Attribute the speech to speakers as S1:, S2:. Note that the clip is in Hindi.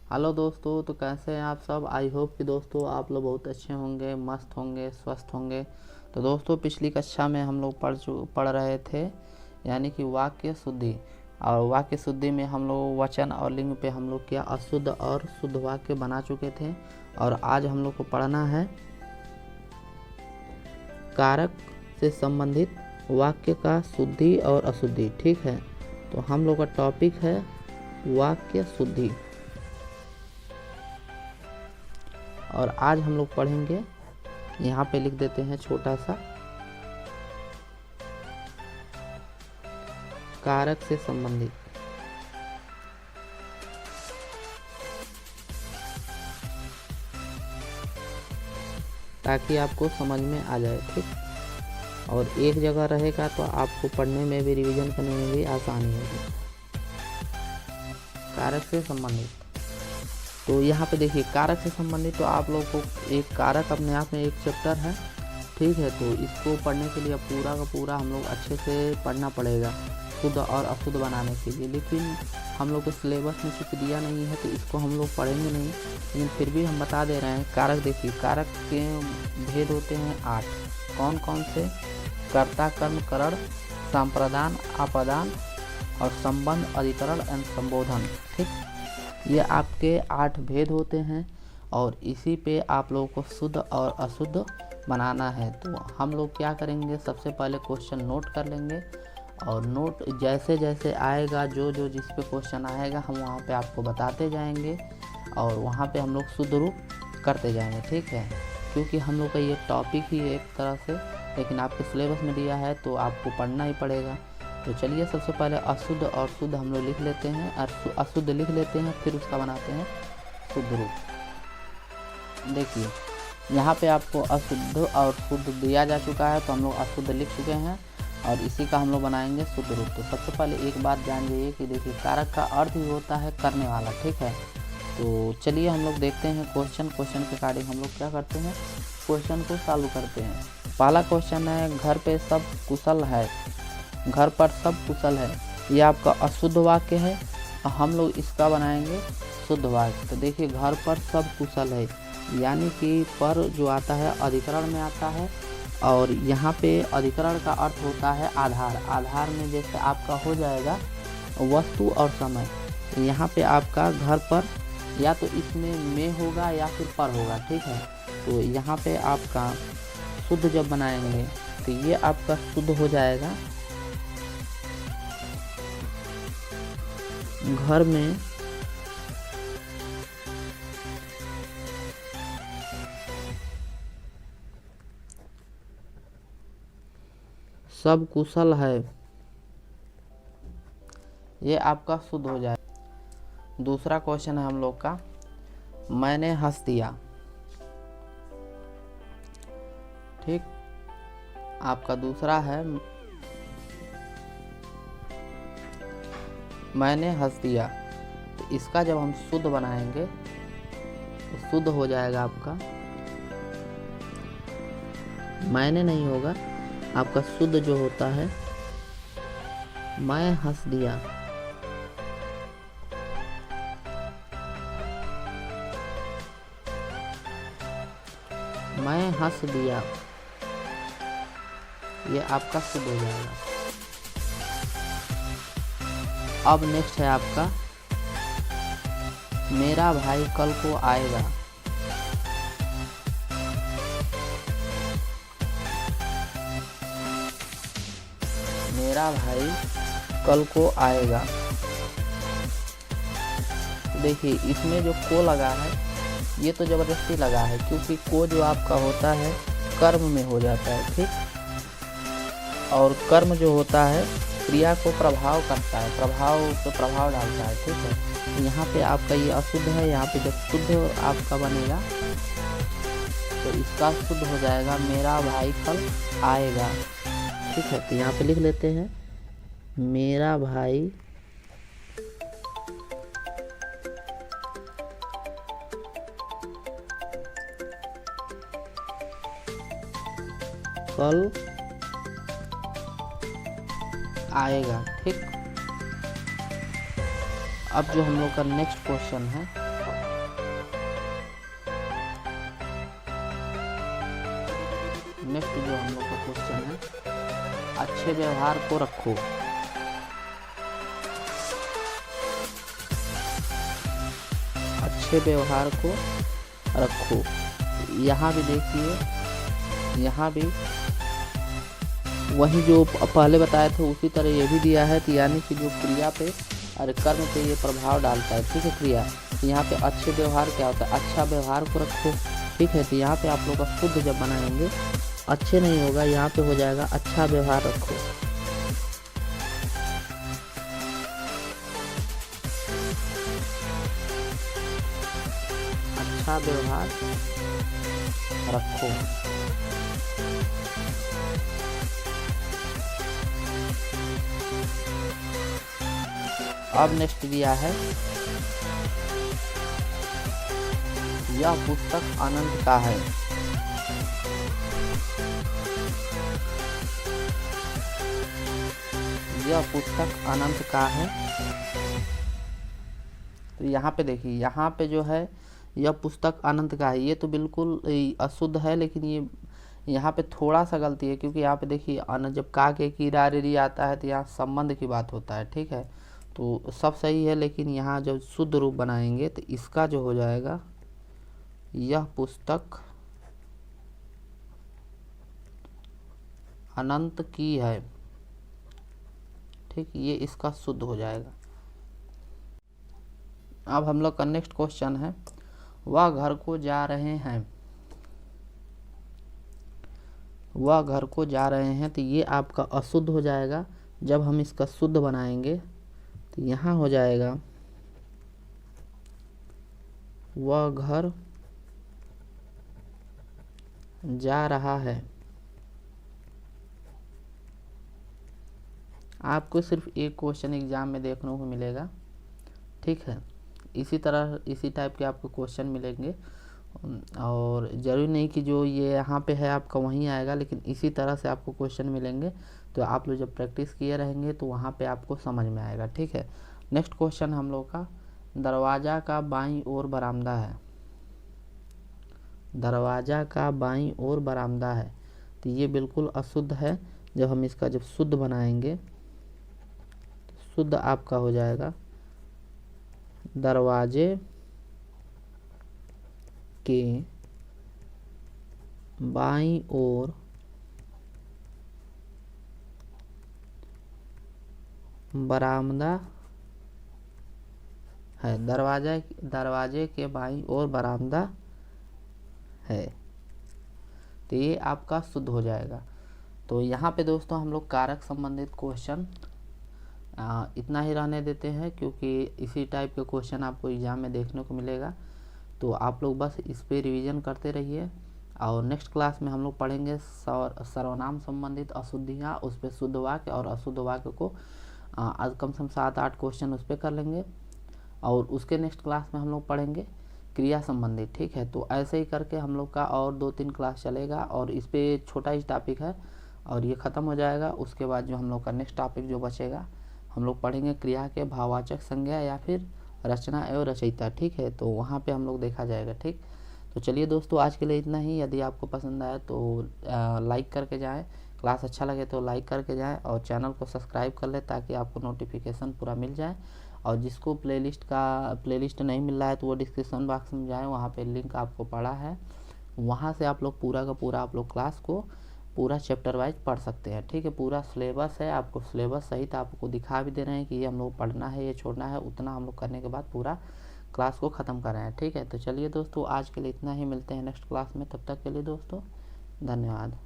S1: हेलो दोस्तों, तो कैसे हैं आप सब। आई होप कि दोस्तों आप लोग बहुत अच्छे होंगे, मस्त होंगे, स्वस्थ होंगे। तो दोस्तों पिछली कक्षा में हम लोग पढ़ रहे थे यानी कि वाक्य शुद्धि। और वाक्य शुद्धि में हम लोग वचन और लिंग पे हम लोग क्या अशुद्ध और शुद्ध वाक्य बना चुके थे। और आज हम लोग को पढ़ना है कारक से संबंधित वाक्य का शुद्धि और अशुद्धि। ठीक है, तो हम लोग का टॉपिक है वाक्य शुद्धि। और आज हम लोग पढ़ेंगे, यहाँ पे लिख देते हैं छोटा सा, कारक से संबंधित। ताकि आपको समझ में आ जाए। ठीक, और एक जगह रहेगा तो आपको पढ़ने में भी, रिवीजन करने में भी आसानी होगी। कारक से संबंधित, तो यहाँ पे देखिए कारक से संबंधित, तो आप लोग को एक कारक अपने आप में एक चैप्टर है। ठीक है, तो इसको पढ़ने के लिए पूरा का पूरा हम लोग अच्छे से पढ़ना पड़ेगा शुद्ध और अशुद्ध बनाने के लिए। लेकिन हम लोग को सिलेबस में कुछ दिया नहीं है तो इसको हम लोग पढ़ेंगे नहीं, लेकिन फिर भी हम बता दे रहे हैं। कारक देखिए, कारक के भेद होते हैं 8। कौन कौन से? कर्ता, कर्म, करण, संप्रदान, अपदान और संबंध, अधिकरण एंड संबोधन। ठीक, ये आपके 8 भेद होते हैं और इसी पे आप लोगों को शुद्ध और अशुद्ध बनाना है। तो हम लोग क्या करेंगे, सबसे पहले क्वेश्चन नोट कर लेंगे और नोट जैसे जैसे आएगा, जो जो जिस पे क्वेश्चन आएगा हम वहाँ पे आपको बताते जाएंगे और वहाँ पे हम लोग शुद्ध रूप करते जाएंगे। ठीक है, क्योंकि हम लोग का ये टॉपिक ही एक तरह से, लेकिन आपके सिलेबस में दिया है तो आपको पढ़ना ही पड़ेगा। तो चलिए सबसे पहले अशुद्ध और शुद्ध हम लोग लिख लेते हैं, अशुद्ध लिख लेते हैं, फिर उसका बनाते हैं शुद्ध रूप। देखिए यहाँ पे आपको अशुद्ध और शुद्ध दिया जा चुका है, तो हम लोग अशुद्ध लिख चुके हैं और इसी का हम लोग बनाएंगे शुद्ध रूप। तो सबसे पहले एक बात ध्यान दीजिए कि देखिए कारक का अर्थ ही होता है करने वाला। ठीक है, तो चलिए हम लोग देखते हैं क्वेश्चन के अकॉर्डिंग हम लोग क्या करते हैं, क्वेश्चन को सॉल्व करते हैं। पहला क्वेश्चन है, घर पे सब कुशल है, घर पर सब कुशल है। ये आपका अशुद्ध वाक्य है और हम लोग इसका बनाएंगे शुद्ध वाक्य। तो देखिए घर पर सब कुशल है, यानी कि पर जो आता है अधिकरण में आता है और यहाँ पे अधिकरण का अर्थ होता है आधार। आधार में जैसे आपका हो जाएगा वस्तु और समय। यहाँ पे आपका घर पर या तो इसमें में होगा या फिर पर होगा। ठीक है, तो यहाँ पे आपका शुद्ध जब बनाएंगे तो ये आपका शुद्ध हो जाएगा, घर में सब कुशल है, ये आपका शुद्ध हो जाए। दूसरा क्वेश्चन है हम लोग का, मैंने हंस दिया। ठीक, आपका दूसरा है मैंने हंस दिया। तो इसका जब हम शुद्ध बनाएंगे तो शुद्ध हो जाएगा आपका, मैंने नहीं होगा, आपका शुद्ध जो होता है मैं हंस दिया। मैं हंस दिया, ये आपका शुद्ध हो जाएगा। अब नेक्स्ट है आपका, मेरा भाई कल को आएगा। मेरा भाई कल को आएगा। देखिए इसमें जो को लगा है ये तो जबरदस्ती लगा है, क्योंकि को जो आपका होता है कर्म में हो जाता है। ठीक, और कर्म जो होता है क्रिया को प्रभाव करता है, प्रभाव पे प्रभाव डालता है। ठीक है, यहाँ पे आपका ये अशुद्ध है, यहाँ पे जब शुद्ध आपका बनेगा तो इसका शुद्ध हो जाएगा मेरा भाई कल आएगा। ठीक है, तो यहाँ पे लिख लेते हैं मेरा भाई कल आएगा। ठीक, अब जो हम लोग का नेक्स्ट क्वेश्चन है, नेक्स्ट जो हम लोग का क्वेश्चन है, अच्छे व्यवहार को रखो। अच्छे व्यवहार को रखो। यहाँ भी देखिए, यहाँ भी वही जो पहले बताए थे उसी तरह ये भी दिया है, तो यानी कि जो क्रिया पे और कर्म पे ये प्रभाव डालता है, ठीक है। क्रिया यहाँ पे अच्छे व्यवहार क्या होता है, अच्छा व्यवहार को रखो, ठीक है। तो यहाँ पे आप लोग का शुद्ध जब बनाएंगे अच्छे नहीं होगा, यहाँ पे हो जाएगा अच्छा व्यवहार रखो। अच्छा व्यवहार रखो। अब नेक्स्ट दिया है, यह पुस्तक अनंत का है। यह पुस्तक अनंत का है। तो यहाँ पे देखिए, यहाँ पे जो है यह पुस्तक अनंत का है, ये तो बिल्कुल अशुद्ध है, लेकिन ये यहाँ पे थोड़ा सा गलती है, क्योंकि यहाँ पे देखिए जब का के कीरा री आता है तो यहाँ संबंध की बात होता है, ठीक है। तो सब सही है, लेकिन यहाँ जब शुद्ध रूप बनाएंगे तो इसका जो हो जाएगा, यह पुस्तक अनंत की है, ठीक, ये इसका शुद्ध हो जाएगा। अब हम लोग का नेक्स्ट क्वेश्चन है, वह घर को जा रहे हैं। वह घर को जा रहे हैं, तो ये आपका अशुद्ध हो जाएगा। जब हम इसका शुद्ध बनाएंगे तो यहाँ हो जाएगा, वह घर जा रहा है। आपको सिर्फ एक क्वेश्चन एग्जाम में देखने को मिलेगा, ठीक है। इसी तरह इसी टाइप के आपको क्वेश्चन मिलेंगे, और ज़रूरी नहीं कि जो ये यहाँ पे है आपका वहीं आएगा, लेकिन इसी तरह से आपको क्वेश्चन मिलेंगे। तो आप लोग जब प्रैक्टिस किए रहेंगे तो वहाँ पे आपको समझ में आएगा, ठीक है। नेक्स्ट क्वेश्चन हम लोग का, दरवाज़ा का बाईं ओर बरामदा है। दरवाज़ा का बाईं ओर बरामदा है, तो ये बिल्कुल अशुद्ध है। जब हम इसका जब शुद्ध बनाएंगे, शुद्ध आपका हो जाएगा, दरवाजे के बाईं ओर बरामदा है। दरवाजे के बाईं ओर बरामदा है, तो ये आपका शुद्ध हो जाएगा। तो यहाँ पे दोस्तों हम लोग कारक संबंधित क्वेश्चन इतना ही रहने देते हैं, क्योंकि इसी टाइप के क्वेश्चन आपको एग्जाम में देखने को मिलेगा। तो आप लोग बस इस पे रिवीजन करते रहिए, और नेक्स्ट क्लास में हम लोग पढ़ेंगे सर्वनाम संबंधित अशुद्धियाँ, उस पर शुद्ध वाक्य और अशुद्ध वाक्य को आज कम से कम 7-8 क्वेश्चन उस पर कर लेंगे। और उसके नेक्स्ट क्लास में हम लोग पढ़ेंगे क्रिया संबंधित, ठीक है। तो ऐसे ही करके हम लोग का और 2-3 क्लास चलेगा, और इस पर छोटा ही टॉपिक है और ये ख़त्म हो जाएगा। उसके बाद जो हम लोग का नेक्स्ट टॉपिक जो बचेगा, हम लोग पढ़ेंगे क्रिया के भाववाचक संज्ञा या फिर रचना एवं रचयिता, ठीक है। तो वहाँ पे हम लोग देखा जाएगा, ठीक। तो चलिए दोस्तों, आज के लिए इतना ही। यदि आपको पसंद आए तो लाइक करके जाएं, क्लास अच्छा लगे तो लाइक करके जाएं, और चैनल को सब्सक्राइब कर लें ताकि आपको नोटिफिकेशन पूरा मिल जाए। और जिसको प्लेलिस्ट नहीं मिल रहा है तो वो डिस्क्रिप्शन बॉक्स में जाए, वहाँ पे लिंक आपको पड़ा है, वहाँ से आप लोग पूरा का पूरा आप लोग क्लास को पूरा चैप्टर वाइज पढ़ सकते हैं, ठीक है। पूरा सिलेबस है, आपको सिलेबस सहित आपको दिखा भी दे रहे हैं कि ये हम लोग पढ़ना है, ये छोड़ना है। उतना हम लोग करने के बाद पूरा क्लास को ख़त्म कर रहे हैं, ठीक है। तो चलिए दोस्तों, आज के लिए इतना ही, मिलते हैं नेक्स्ट क्लास में। तब तक के लिए दोस्तों धन्यवाद।